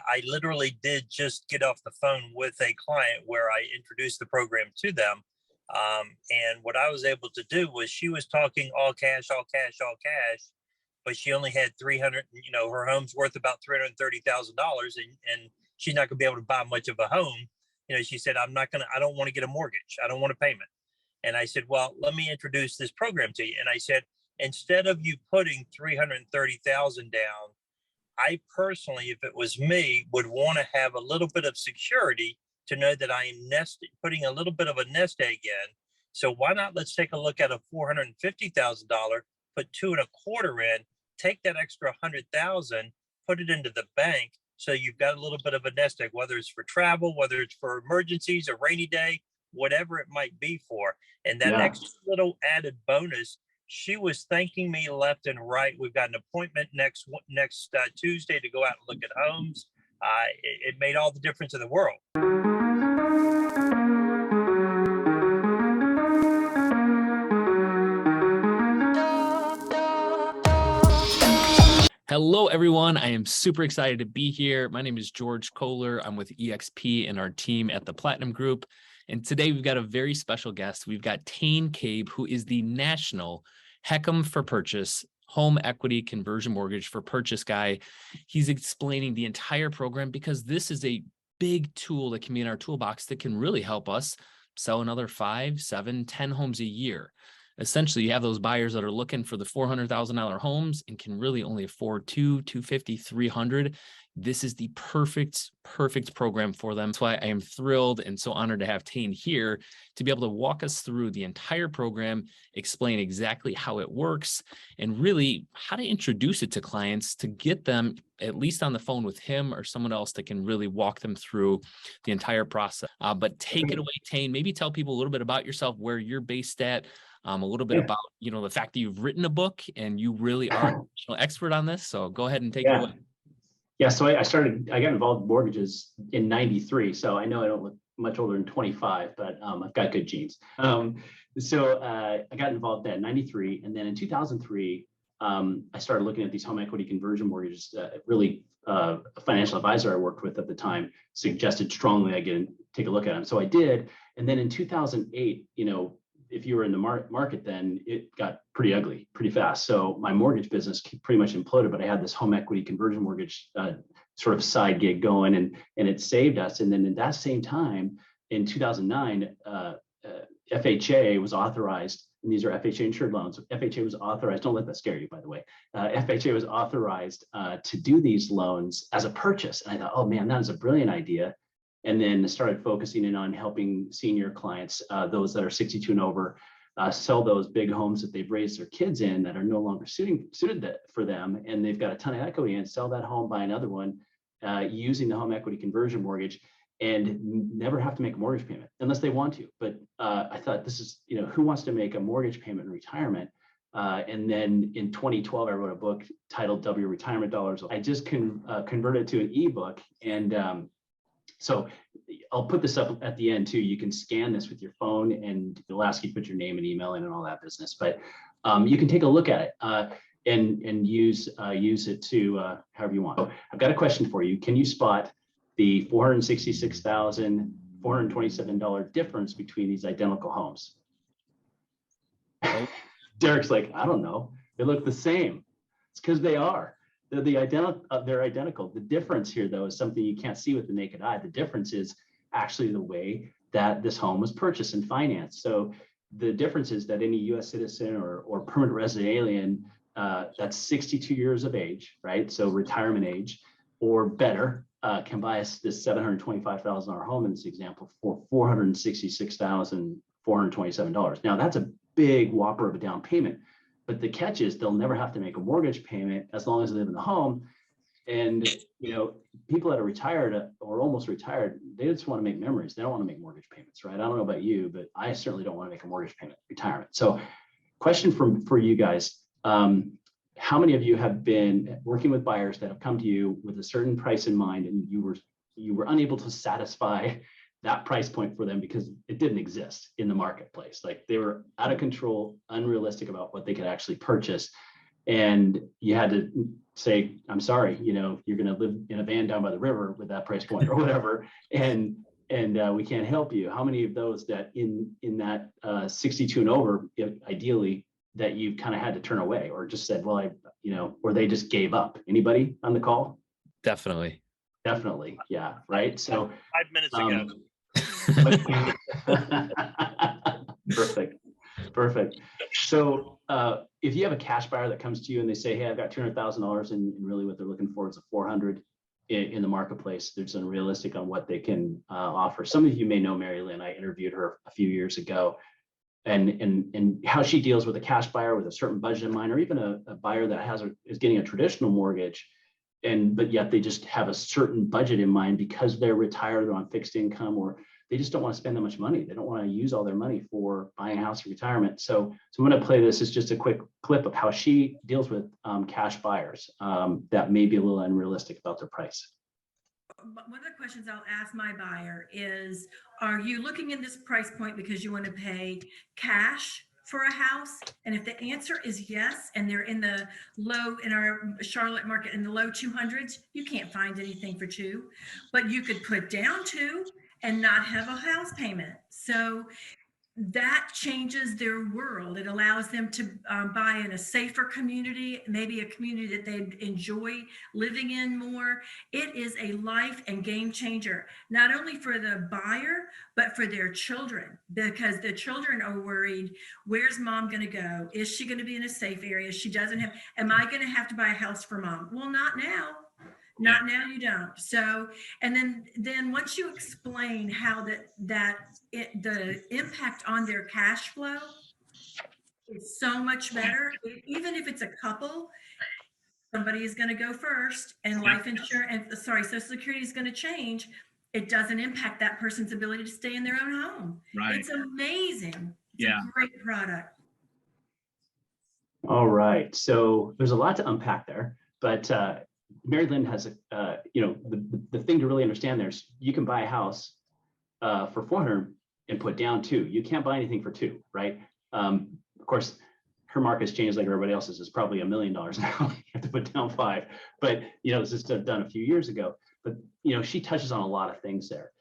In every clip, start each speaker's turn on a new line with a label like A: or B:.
A: I literally did just get off the phone with a client where I introduced the program to them. And what I was able to do was she was talking all cash, all cash, all cash, but she only had 300, her home's worth about $330,000 and she's not going to be able to buy much of a home. She said, I don't want to get a mortgage. I don't want a payment. And I said, well, let me introduce this program to you. And I said, instead of you putting 330,000 down, I personally, if it was me, would want to have a little bit of security to know that I am putting a little bit of a nest egg in. So why not? Let's take a look at a $450,000, put 2.25 in, take that extra 100,000, put it into the bank. So you've got a little bit of a nest egg, whether it's for travel, whether it's for emergencies, a rainy day, whatever it might be for. And that extra little added bonus, she was thanking me left and right. We've got an appointment next Tuesday to go out and look at homes. It made all the difference in the world.
B: Hello, everyone. I am super excited to be here. My name is George Kohler. I'm with EXP and our team at the Platinum Group. And today we've got a very special guest. We've got Tane Cabe, who is the national HECM for purchase home equity conversion mortgage for purchase guy. He's explaining the entire program because this is a big tool that can be in our toolbox that can really help us sell another 5, 7, 10 homes a year. Essentially, you have those buyers that are looking for the $400,000 homes and can really only afford $250,000, $300,000. This is the perfect program for them. That's why I am thrilled and so honored to have Tane here to be able to walk us through the entire program, explain exactly how it works, and really how to introduce it to clients to get them at least on the phone with him or someone else that can really walk them through the entire process. But take it away, Tane. Maybe tell people a little bit about yourself, where you're based at, a little bit about, the fact that you've written a book and you really are an expert on this. So go ahead and take it away.
C: Yeah. So I got involved in mortgages in 93. So I know I don't look much older than 25, but I've got good genes. So I got involved in 93. And then in 2003, I started looking at these home equity conversion mortgages. A financial advisor I worked with at the time suggested strongly I get and take a look at them. So I did. And then in 2008, if you were in the market then, it got pretty ugly pretty fast. So my mortgage business pretty much imploded, but I had this home equity conversion mortgage sort of side gig going, and it saved us. And then at that same time, in 2009, FHA was authorized, and these are FHA insured loans. FHA was authorized, don't let that scare you, by the way. FHA was authorized to do these loans as a purchase. And I thought, oh man, that is a brilliant idea. And then started focusing in on helping senior clients, those that are 62 and over, sell those big homes that they've raised their kids in that are no longer suited for them. And they've got a ton of equity and sell that home, buy another one using the home equity conversion mortgage, and never have to make a mortgage payment unless they want to. But I thought, this is, who wants to make a mortgage payment in retirement? And then in 2012, I wrote a book titled W Retirement Dollars. I just converted to an eBook, and so I'll put this up at the end too. You can scan this with your phone and it'll ask you to put your name and email in and all that business. But you can take a look at it and use it to however you want. So I've got a question for you. Can you spot the $466,427 difference between these identical homes? Oh. Derek's like, I don't know. They look the same. It's because they are. They're identical. The difference here, though, is something you can't see with the naked eye. The difference is actually the way that this home was purchased and financed. So the difference is that any U.S. citizen or permanent resident alien that's 62 years of age, right? So retirement age or better can buy us this $725,000 home in this example for $466,427. Now that's a big whopper of a down payment. But the catch is they'll never have to make a mortgage payment as long as they live in the home. And, people that are retired or almost retired, they just want to make memories. They don't want to make mortgage payments, right? I don't know about you, but I certainly don't want to make a mortgage payment in retirement. So question for you guys, how many of you have been working with buyers that have come to you with a certain price in mind and you were unable to satisfy that price point for them because it didn't exist in the marketplace? Like they were out of control, unrealistic about what they could actually purchase. and you had to say, I'm sorry, you know, you're going to live in a van down by the river with that price point or whatever, and we can't help you. How many of those that in that 62 and over, ideally, that you kind of had to turn away or just said, well, or they just gave up? Anybody on the call?
B: Definitely.
C: Definitely. Yeah. Right. So
A: 5 minutes ago.
C: Perfect. So if you have a cash buyer that comes to you and they say, hey, I've got $200,000 and really what they're looking for is a 400 in the marketplace, they're just unrealistic on what they can offer. Some of you may know Mary Lynn. I interviewed her a few years ago, and how she deals with a cash buyer with a certain budget in mind, or even a buyer that is getting a traditional mortgage, but yet they just have a certain budget in mind because they're retired or on fixed income, or they just don't want to spend that much money. They don't want to use all their money for buying a house or retirement. So I'm going to play this as just a quick clip of how she deals with cash buyers that may be a little unrealistic about their price.
D: One of the questions I'll ask my buyer is, are you looking in this price point because you want to pay cash for a house? And if the answer is yes, and they're in our Charlotte market in the low 200s, you can't find anything for 2, but you could put down 2 and not have a house payment. So that changes their world. It allows them to buy in a safer community, maybe a community that they enjoy living in more. It is a life and game changer, not only for the buyer, but for their children, because the children are worried, where's mom going to go? Is she going to be in a safe area? She doesn't have, am I going to have to buy a house for mom? Well, not now. Not now, you don't. So, and then once you explain how the impact on their cash flow is so much better, even if it's a couple, somebody is going to go first, and life insurance, Social Security is going to change. It doesn't impact that person's ability to stay in their own home. Right. It's amazing. It's a great product.
C: All right. So there's a lot to unpack there, but Mary Lynn has the thing to really understand there is you can buy a house for 400 and put down 2. You can't buy anything for 2, right? Of course, her market's changed like everybody else's. It's probably $1 million now. You have to put down 5, but this is done a few years ago. But she touches on a lot of things there.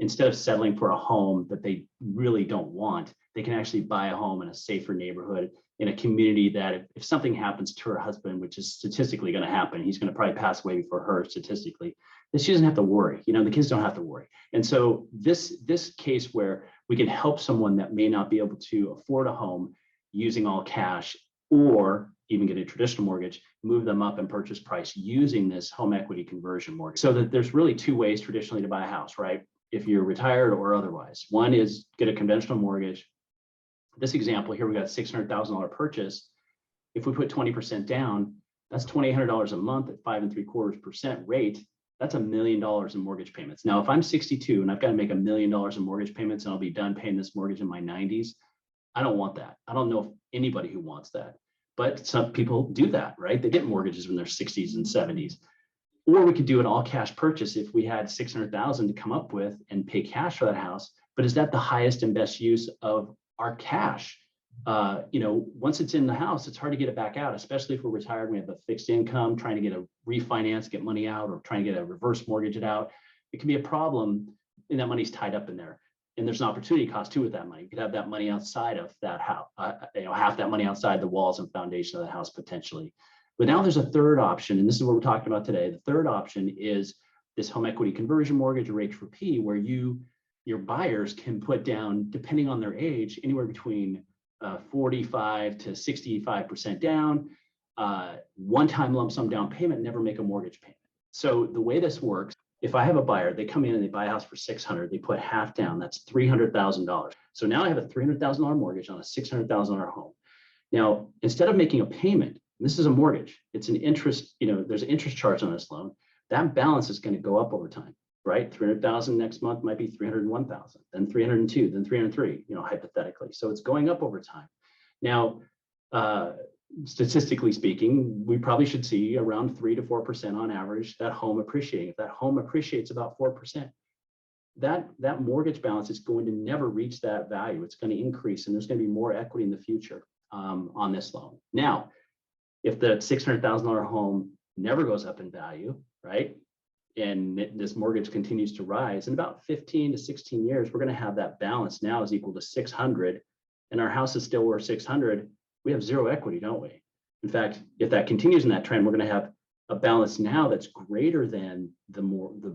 C: Instead of settling for a home that they really don't want, they can actually buy a home in a safer neighborhood, in a community that if something happens to her husband, which is statistically going to happen, he's going to probably pass away before her statistically, then she doesn't have to worry. The kids don't have to worry. And so this case where we can help someone that may not be able to afford a home using all cash, or even get a traditional mortgage, move them up in purchase price using this home equity conversion mortgage. So that there's really 2 ways traditionally to buy a house, right? If you're retired or otherwise. One is get a conventional mortgage. This example here, we got a $600,000 purchase. If we put 20% down, that's $2,800 a month at 5.75% rate. That's $1 million in mortgage payments. Now, if I'm 62 and I've got to make $1 million in mortgage payments and I'll be done paying this mortgage in my 90s, I don't want that. I don't know if anybody who wants that, but some people do that, right? They get mortgages when they're 60s and 70s. Or we could do an all cash purchase if we had $600,000 to come up with and pay cash for that house. But is that the highest and best use of our cash? Once it's in the house, it's hard to get it back out, especially if we're retired, we have a fixed income, trying to get a refinance, get money out, or trying to get a reverse mortgage it out. It can be a problem, and that money's tied up in there. And there's an opportunity cost too with that money. You could have that money outside of that house, half that money outside the walls and foundation of the house potentially. But now there's a third option, and this is what we're talking about today. The third option is this home equity conversion mortgage, or H4P, where your buyers can put down, depending on their age, anywhere between 45 to 65% down, one-time lump sum down payment, never make a mortgage payment. So the way this works, if I have a buyer, they come in and they buy a house for $600,000, they put half down, that's $300,000. So now I have a $300,000 mortgage on a $600,000 home. Now, instead of making a payment, this is a mortgage, it's an interest, there's an interest charge on this loan, that balance is going to go up over time, right? 300,000 next month might be 301,000, then 302, then 303, hypothetically. So it's going up over time. Now, statistically speaking, we probably should see around 3 to 4% on average that home appreciating. If that home appreciates about 4%, that mortgage balance is going to never reach that value. It's going to increase, and there's going to be more equity in the future on this loan. Now, If the $600,000 home never goes up in value, right? And this mortgage continues to rise, in about 15 to 16 years, we're going to have that balance now is equal to 600, and our house is still worth 600. We have zero equity, don't we? In fact, if that continues in that trend, we're going to have a balance now that's greater than the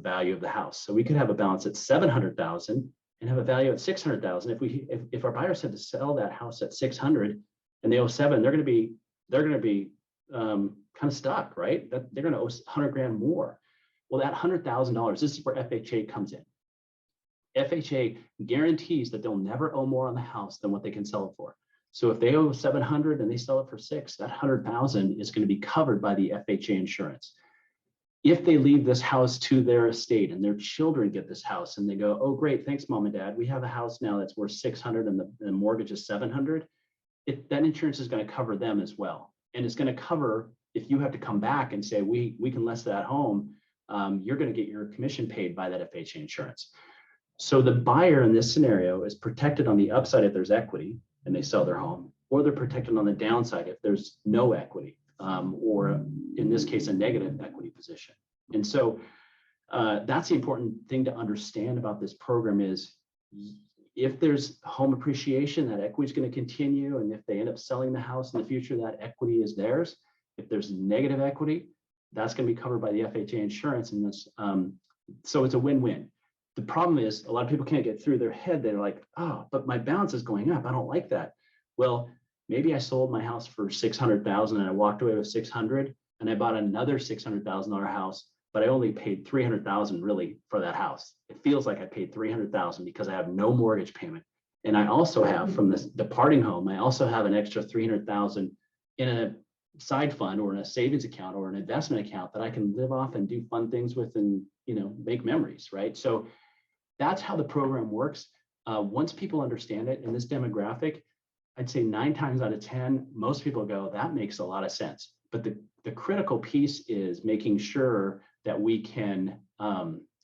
C: value of the house. So we could have a balance at 700,000 and have a value at 600,000. If our buyers had to sell that house at 600 and they owe 7, they're going to be kind of stuck, right? They're going to owe 100 grand more. Well, that $100,000, this is where FHA comes in. FHA guarantees that they'll never owe more on the house than what they can sell it for. So if they owe 700 and they sell it for 6, that 100,000 is going to be covered by the FHA insurance. If they leave this house to their estate and their children get this house and they go, oh, great, thanks, mom and dad, we have a house now that's worth 600 and the mortgage is 700, that insurance is going to cover them as well. And it's going to cover if you have to come back and say, we can list that home, you're going to get your commission paid by that FHA insurance. So the buyer in this scenario is protected on the upside if there's equity and they sell their home, or they're protected on the downside if there's no equity, or in this case, a negative equity position. And so that's the important thing to understand about this program is if there's home appreciation, that equity is going to continue. And if they end up selling the house in the future, that equity is theirs. If there's negative equity, that's going to be covered by the FHA insurance. And that's, so it's a win-win. The problem is a lot of people can't get through their head. They're like, oh, but my balance is going up. I don't like that. Well, maybe I sold my house for 600,000 and I walked away with 600 and I bought another $600,000 house, but I only paid 300,000 really for that house. It feels like I paid 300,000 because I have no mortgage payment. And I also have from this departing home, I also have an extra 300,000 in a side fund or in a savings account or an investment account that I can live off and do fun things with and, make memories, right? So that's how the program works. Once people understand it in this demographic, I'd say 9 times out of 10, most people go, that makes a lot of sense. But the critical piece is making sure that we can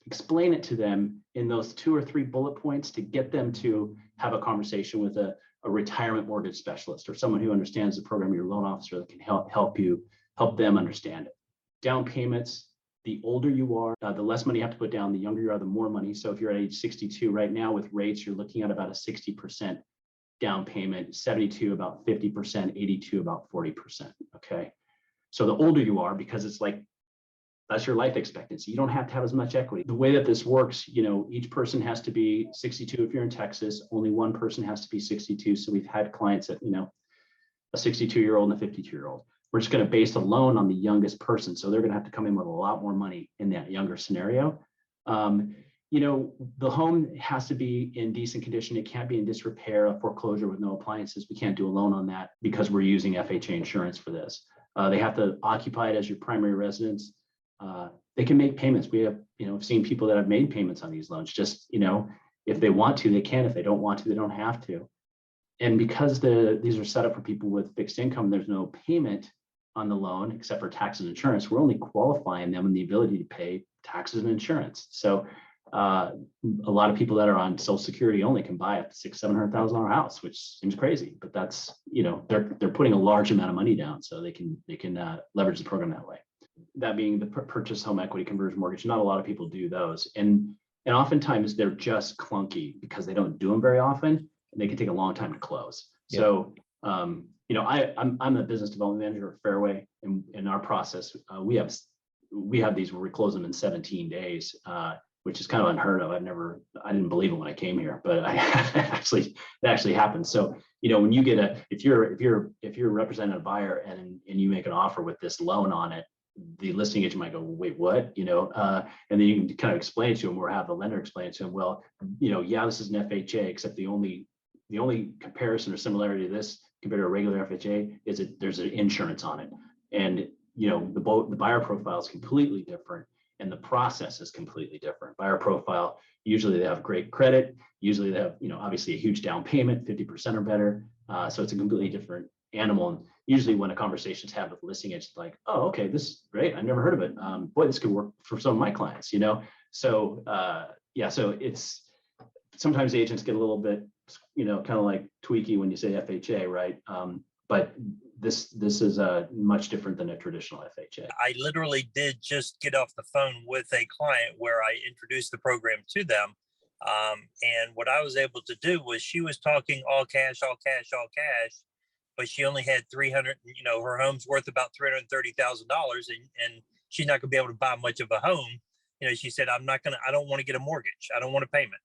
C: explain it to them in those 2 or 3 bullet points to get them to have a conversation with a retirement mortgage specialist or someone who understands the program, your loan officer that can help them understand it. Down payments, the older you are, the less money you have to put down, the younger you are, the more money. So if you're at age 62 right now with rates, you're looking at about a 60% down payment, 72 about 50%, 82 about 40%. Okay. So the older you are, because it's like, that's your life expectancy. You don't have to have as much equity. The way that this works, each person has to be 62. If you're in Texas, only one person has to be 62. So we've had clients that, a 62-year-old and a 52-year-old. We're just going to base a loan on the youngest person. So they're going to have to come in with a lot more money in that younger scenario. The home has to be in decent condition. It can't be in disrepair, a foreclosure with no appliances. We can't do a loan on that because we're using FHA insurance for this. They have to occupy it as your primary residence. They can make payments. We have, I've seen people that have made payments on these loans. Just, if they want to, they can. If they don't want to, they don't have to. And because these are set up for people with fixed income, there's no payment on the loan except for taxes and insurance. We're only qualifying them in the ability to pay taxes and insurance. So a lot of people that are on Social Security only can buy a $600,000-$700,000 house, which seems crazy, but that's, they're putting a large amount of money down so they can leverage the program that way. That being the purchase home equity conversion mortgage, not a lot of people do those. And oftentimes they're just clunky because they don't do them very often and they can take a long time to close. Yep. So, I'm the business development manager at Fairway. And in our process, we have these where we close them in 17 days, which is kind of unheard of. I didn't believe it when I came here, but it actually happened. So, when you get if you're representing a buyer and you make an offer with this loan on it, the listing agent might go, wait, what? And then you can kind of explain it to them or have the lender explain it to them. Well, this is an FHA, except the only comparison or similarity to this compared to a regular FHA is that there's an insurance on it. And, the buyer profile is completely different and the process is completely different. Buyer profile, usually they have great credit. Usually they have, obviously a huge down payment, 50% or better. So it's a completely different animal. And usually when a conversation's had with listing agents, like, oh, okay, this is great. I've never heard of it. Boy, this could work for some of my clients, So, so it's sometimes agents get a little bit, kind of like tweaky when you say FHA, right? But this is much different than a traditional FHA.
A: I literally did just get off the phone with a client where I introduced the program to them. And what I was able to do was she was talking all cash, all cash, all cash, but she only had 300, her home's worth about $330,000 and she's not gonna be able to buy much of a home. She said, I don't want to get a mortgage. I don't want a payment.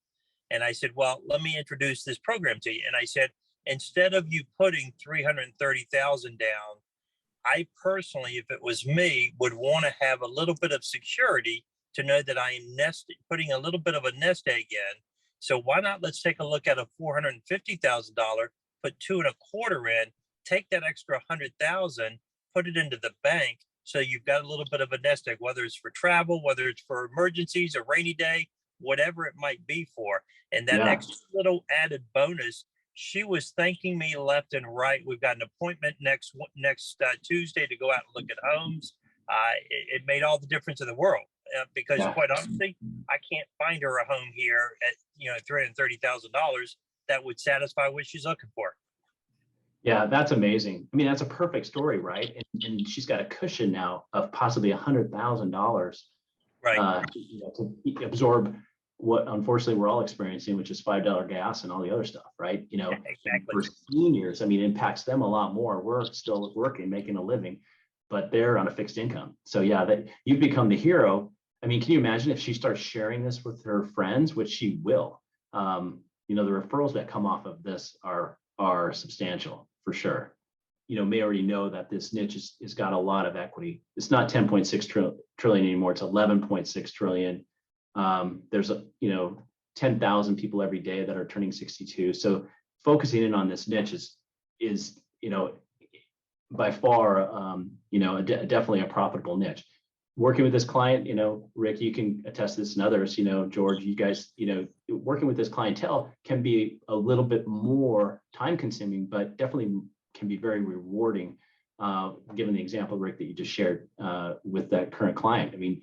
A: And I said, well, let me introduce this program to you. And I said, instead of you putting 330,000 down, I personally, if it was me, would want to have a little bit of security to know that I am putting a little bit of a nest egg in. So why not? Let's take a look at a $450,000, put 2.25 in, take that extra 100,000, put it into the bank. So you've got a little bit of a nest egg, whether it's for travel, whether it's for emergencies, a rainy day, whatever it might be for. And that extra little added bonus, she was thanking me left and right. We've got an appointment next Tuesday to go out and look at homes. It made all the difference in the world because quite honestly, I can't find her a home here at $330,000 that would satisfy what she's looking for.
C: Yeah, that's amazing. I mean, that's a perfect story, right? And she's got a cushion now of possibly $100,000,
A: right?
C: To absorb what unfortunately we're all experiencing, which is $5 gas and all the other stuff, right?
A: Exactly.
C: For seniors, I mean, it impacts them a lot more. We're still working, making a living, but they're on a fixed income. So yeah, that you've become the hero. I mean, can you imagine if she starts sharing this with her friends, which she will? The referrals that come off of this are substantial for sure. May already know that this niche has got a lot of equity. It's not 10.6 trillion anymore. It's 11.6 trillion. There's 10,000 people every day that are turning 62. So focusing in on this niche is by far, definitely a profitable niche. Working with this client, Rick, you can attest to this and others, George, you guys, working with this clientele can be a little bit more time consuming, but definitely can be very rewarding, given the example, Rick, that you just shared with that current client. I mean,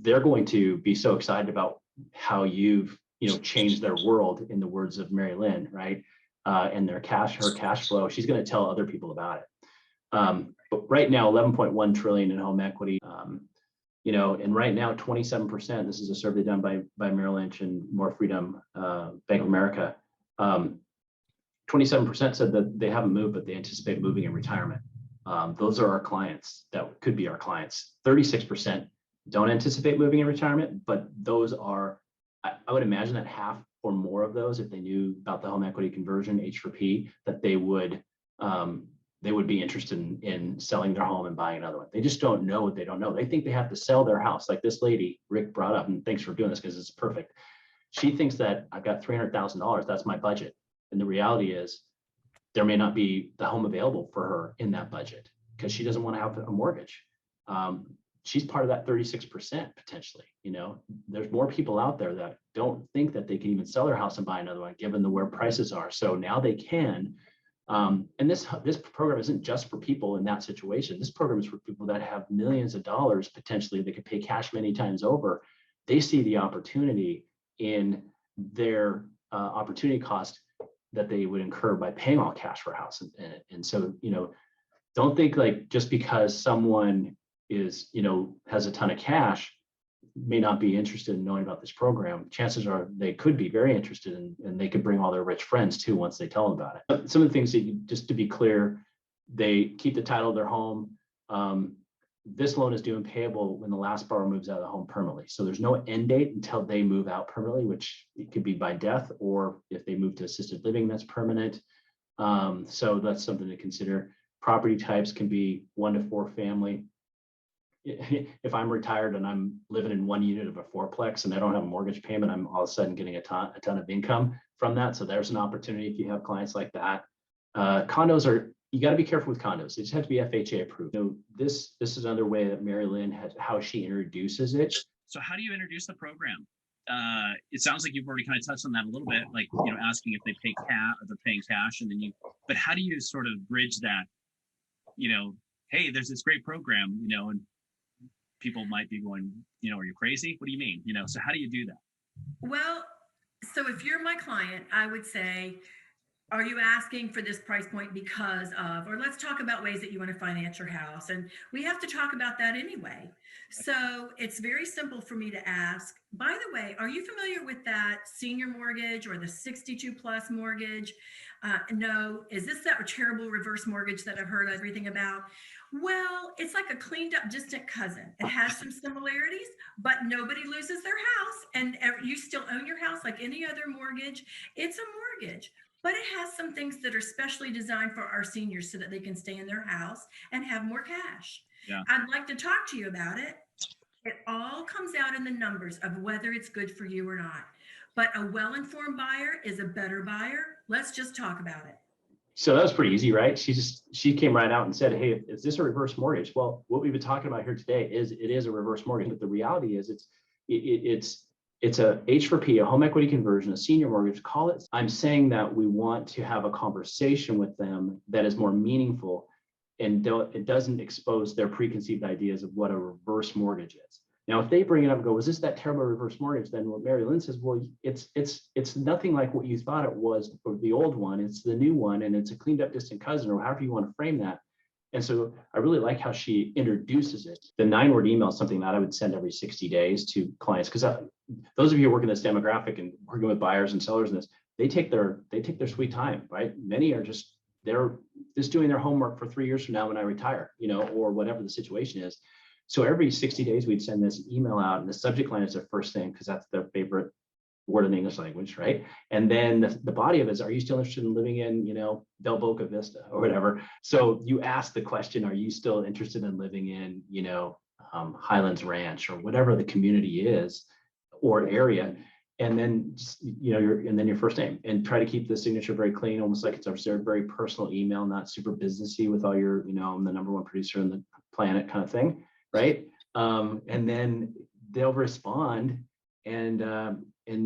C: they're going to be so excited about how you've, changed their world, in the words of Mary Lynn, right? And her cash flow, she's going to tell other people about it. But right now, 11.1 trillion in home equity, and right now 27%, this is a survey done by Merrill Lynch and More Freedom, Bank of America, 27% said that they haven't moved, but they anticipate moving in retirement. Those are our clients. That could be our clients. 36% don't anticipate moving in retirement, but those are, I would imagine that half or more of those, if they knew about the home equity conversion, H4P, that they would be interested in selling their home and buying another one. They just don't know what they don't know. They think they have to sell their house, like this lady Rick brought up, and thanks for doing this because it's perfect. She thinks that I've got $300,000, that's my budget. And the reality is there may not be the home available for her in that budget because she doesn't want to have a mortgage. She's part of that 36% potentially. There's more people out there that don't think that they can even sell their house and buy another one given where prices are. So now they can. And this program isn't just for people in that situation. This program is for people that have millions of dollars potentially. They could pay cash many times over. They see the opportunity in their opportunity cost that they would incur by paying all cash for a house. And so, don't think like just because someone is, has a ton of cash, may not be interested in knowing about this program. Chances are they could be very interested in, and they could bring all their rich friends too once they tell them about it. Some of the things that just to be clear, they keep the title of their home. This loan is due and payable when the last borrower moves out of the home permanently. So there's no end date until they move out permanently, which it could be by death, or if they move to assisted living, that's permanent. So that's something to consider. Property types can be 1 to 4 family. If I'm retired and I'm living in one unit of a fourplex and I don't have a mortgage payment, I'm all of a sudden getting a ton of income from that. So there's an opportunity if you have clients like that. Condos are, you got to be careful with condos. They just have to be FHA approved. This is another way that Mary Lynn has, how she introduces it.
E: So how do you introduce the program? It sounds like you've already kind of touched on that a little bit, like, asking if they pay cash or they're paying cash, and then but how do you sort of bridge that, hey, there's this great program, and people might be going, are you crazy? What do you mean? So how do you do that?
D: Well, so if you're my client, I would say, are you asking for this price point because of, or let's talk about ways that you want to finance your house. And we have to talk about that anyway. So it's very simple for me to ask, by the way, are you familiar with that senior mortgage or the 62 plus mortgage? No. Is this that terrible reverse mortgage that I've heard everything about? Well, it's like a cleaned up distant cousin. It has some similarities, but nobody loses their house and you still own your house like any other mortgage. It's a mortgage, but it has some things that are specially designed for our seniors so that they can stay in their house and have more cash.
E: Yeah.
D: I'd like to talk to you about it. It all comes out in the numbers of whether it's good for you or not. But a well-informed buyer is a better buyer. Let's just talk about it.
C: So that was pretty easy, right? She came right out and said, hey, is this a reverse mortgage? Well, what we've been talking about here today is it is a reverse mortgage, but the reality is it's a H4P, a home equity conversion, a senior mortgage, call it. I'm saying that we want to have a conversation with them that is more meaningful and it doesn't expose their preconceived ideas of what a reverse mortgage is. Now, if they bring it up and go, was this that terrible reverse mortgage? Then what Mary Lynn says, well, it's nothing like what you thought it was for the old one. It's the new one, and it's a cleaned up distant cousin, or however you want to frame that. And so I really like how she introduces it. The 9-word email is something that I would send every 60 days to clients, because those of you who work in this demographic and working with buyers and sellers in this, they take their sweet time, right? Many are they're just doing their homework for 3 years from now when I retire, or whatever the situation is. So every 60 days, we'd send this email out, and the subject line is their first name because that's their favorite word in the English language, right? And then the body of it is, are you still interested in living in, Del Boca Vista or whatever? So you ask the question, are you still interested in living in, Highlands Ranch or whatever the community is or area? And then, your first name, and try to keep the signature very clean, almost like it's a very personal email, not super businessy with all your, I'm the number one producer on the planet kind of thing. Right. And then they'll respond and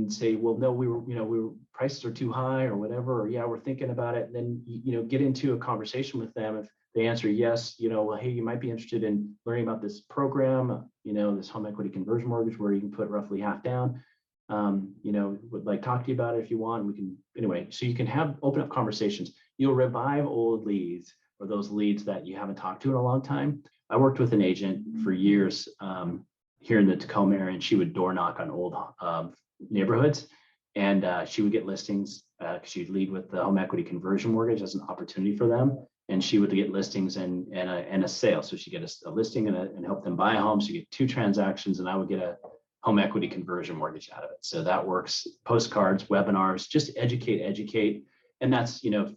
C: say, well, no, we were prices are too high or whatever, or yeah, we're thinking about it. And then, get into a conversation with them. If they answer yes, well, hey, you might be interested in learning about this program, this home equity conversion mortgage where you can put roughly half down. Would like talk to you about it if you want. We can, anyway, so you can open up conversations. You'll revive old leads or those leads that you haven't talked to in a long time. I worked with an agent for years here in the Tacoma area, and she would door knock on old neighborhoods, and she would get listings. She'd lead with the home equity conversion mortgage as an opportunity for them, and she would get listings and a sale. So she get a listing and help them buy a home. So you get 2 transactions, and I would get a home equity conversion mortgage out of it. So that works. Postcards, webinars, just educate, and that's using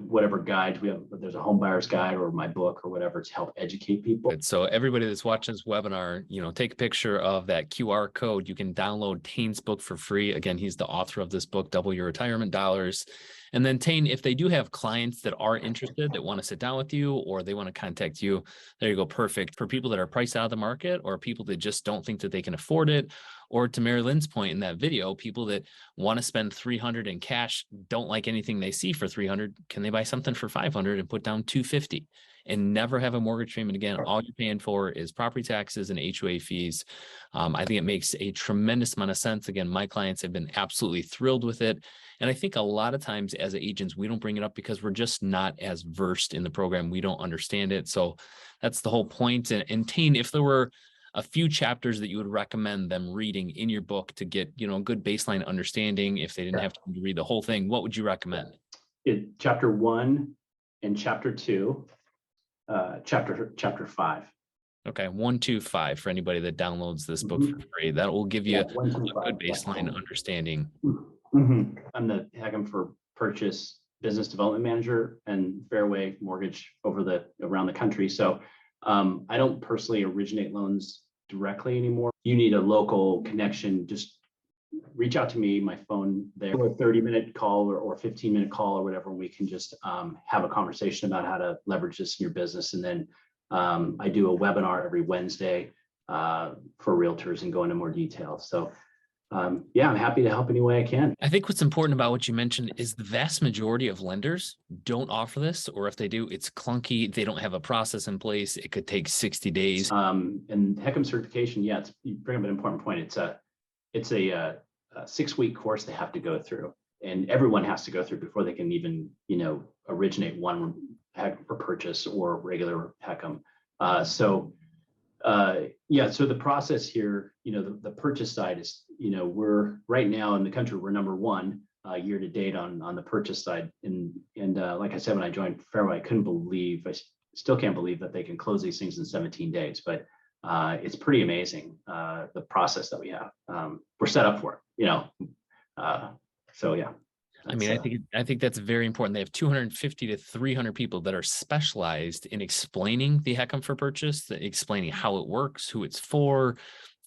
C: whatever guides we have. There's a home buyer's guide or my book or whatever to help educate people.
B: So everybody that's watching this webinar, take a picture of that QR code. You can download Tane's book for free. Again, he's the author of this book, Double Your Retirement Dollars. And then Tane, if they do have clients that are interested, that want to sit down with you or they want to contact you, there you go. Perfect. For people that are priced out of the market or people that just don't think that they can afford it, or to Mary Lynn's point in that video, people that want to spend $300 in cash, don't like anything they see for $300. Can they buy something for $500 and put down $250 and never have a mortgage payment again? All you're paying for is property taxes and HOA fees. I think it makes a tremendous amount of sense. Again, my clients have been absolutely thrilled with it. And I think a lot of times as agents, we don't bring it up because we're just not as versed in the program. We don't understand it. So that's the whole point. And Tane, if there were a few chapters that you would recommend them reading in your book to get, a good baseline understanding, if they didn't have to read the whole thing, what would you recommend?
C: Chapter 1 and chapter 2, chapter 5.
B: Okay, 1, 2, 5 for anybody that downloads this book for free. That will give you a good baseline understanding.
C: I'm the HECM for Purchase Business Development Manager and Fairway Mortgage around the country. So I don't personally originate loans directly anymore. You need a local connection. Just reach out to me, my phone there, a 30-minute call or 15-minute call or whatever. We can just have a conversation about how to leverage this in your business. And then I do a webinar every Wednesday for realtors and go into more detail. So I'm happy to help any way I can.
B: I think what's important about what you mentioned is the vast majority of lenders don't offer this, or if they do, it's clunky. They don't have a process in place. It could take 60 days.
C: And HECM certification, you bring up an important point. It's a 6-week course they have to go through, and everyone has to go through before they can even, originate one HECM for purchase or regular HECM. So the process here, the purchase side is, we're right now in the country, we're number one year to date on the purchase side. And like I said, when I joined Fairway, I still can't believe that they can close these things in 17 days, but it's pretty amazing, the process that we have. We're set up for it, so yeah.
B: I mean, I think that's very important. They have 250 to 300 people that are specialized in explaining the HECM for purchase, explaining how it works, who it's for,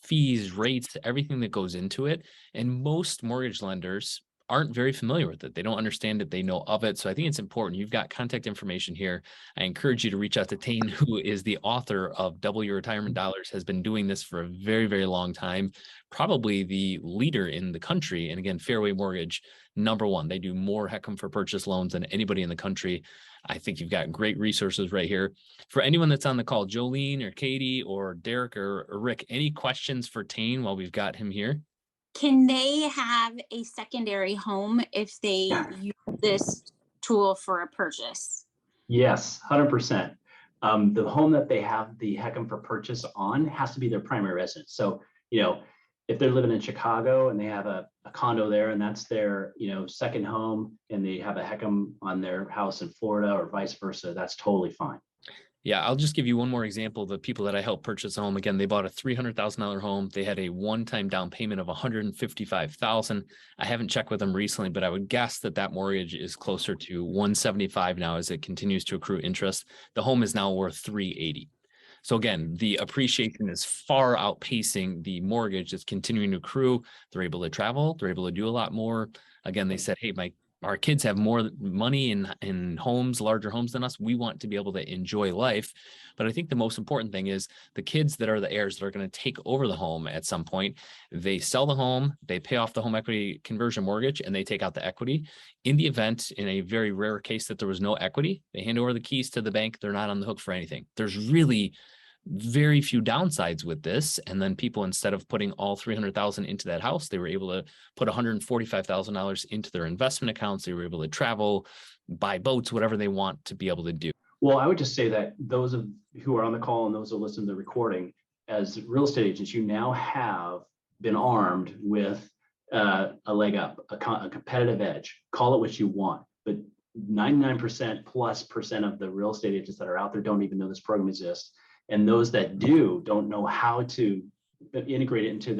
B: fees, rates, everything that goes into it. And most mortgage lenders aren't very familiar with it. They don't understand it. They know of it. So I think it's important. You've got contact information here. I encourage you to reach out to Tane, who is the author of Double Your Retirement Dollars, has been doing this for a very, very long time, probably the leader in the country. And again, Fairway Mortgage, #1. They do more HECM for purchase loans than anybody in the country. I think you've got great resources right here. For anyone that's on the call, Jolene or Katie or Derek or Rick, any questions for Tane while we've got him here?
F: Can they have a secondary home if they use this tool for a purchase?
C: Yes, 100%. The home that they have the HECM for purchase on has to be their primary residence. So, if they're living in Chicago and they have a condo there and that's their, second home, and they have a HECM on their house in Florida or vice versa, that's totally fine.
B: Yeah, I'll just give you one more example of the people that I helped purchase a home. Again, they bought a $300,000 home. They had a one-time down payment of $155,000. I haven't checked with them recently, but I would guess that mortgage is closer to $175 now as it continues to accrue interest. The home is now worth $380. So again, the appreciation is far outpacing the mortgage that's continuing to accrue. They're able to travel. They're able to do a lot more. Again, they said, hey, our kids have more money in homes, larger homes than us. We want to be able to enjoy life. But I think the most important thing is the kids that are the heirs that are going to take over the home at some point. They sell the home, they pay off the home equity conversion mortgage, and they take out the equity. In the event, in a very rare case that there was no equity, they hand over the keys to the bank. They're not on the hook for anything. There's really very few downsides with this. And then people, instead of putting all $300,000 into that house, they were able to put $145,000 into their investment accounts. They were able to travel, buy boats, whatever they want to be able to do.
C: Well, I would just say that those who are on the call and those who listen to the recording, as real estate agents, you now have been armed with a leg up, a competitive edge. Call it what you want, but 99%+ of the real estate agents that are out there don't even know this program exists. And those that don't know how to integrate it into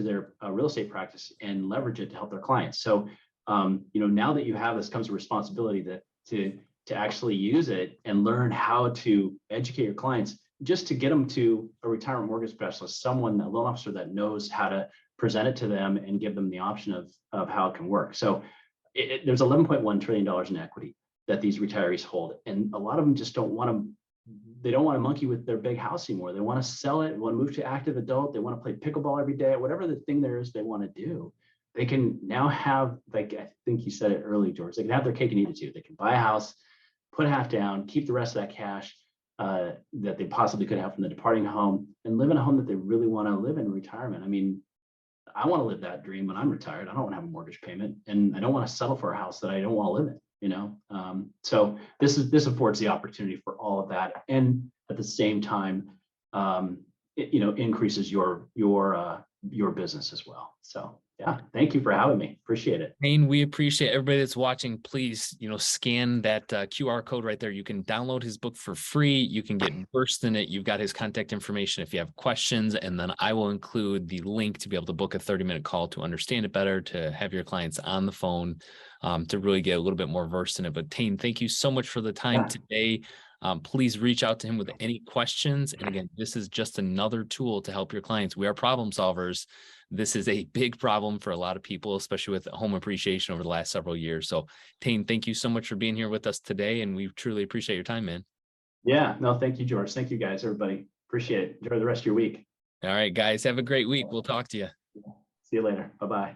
C: their real estate practice and leverage it to help their clients. So, now that you have this comes a responsibility to actually use it and learn how to educate your clients, just to get them to a retirement mortgage specialist, a loan officer that knows how to present it to them and give them the option of how it can work. So there's $11.1 trillion in equity that these retirees hold. And a lot of them just don't want to monkey with their big house anymore. They want to sell it, want to move to active adult. They want to play pickleball every day, whatever the thing there is they want to do. They can now have, like, I think you said it early, George, they can have their cake and eat it too. They can buy a house, put half down, keep the rest of that cash that they possibly could have from the departing home, and live in a home that they really want to live in retirement. I mean, I want to live that dream when I'm retired. I don't want to have a mortgage payment, and I don't want to settle for a house that I don't want to live in. So this affords the opportunity for all of that, and at the same time, it increases your business as well. So yeah, thank you for having me. Appreciate it.
B: Tane, we appreciate everybody that's watching. Please, scan that QR code right there. You can download his book for free. You can get versed in it. You've got his contact information if you have questions, and then I will include the link to be able to book a 30-minute call to understand it better, to have your clients on the phone, to really get a little bit more versed in it. But Tane, thank you so much for the time today. Please reach out to him with any questions. And again, this is just another tool to help your clients. We are problem solvers. This is a big problem for a lot of people, especially with home appreciation over the last several years. So Tane, thank you so much for being here with us today. And we truly appreciate your time, man.
C: Yeah, no, thank you, George. Thank you guys, everybody. Appreciate it. Enjoy the rest of your week.
B: All right, guys, have a great week. We'll talk to you.
C: See you later. Bye-bye.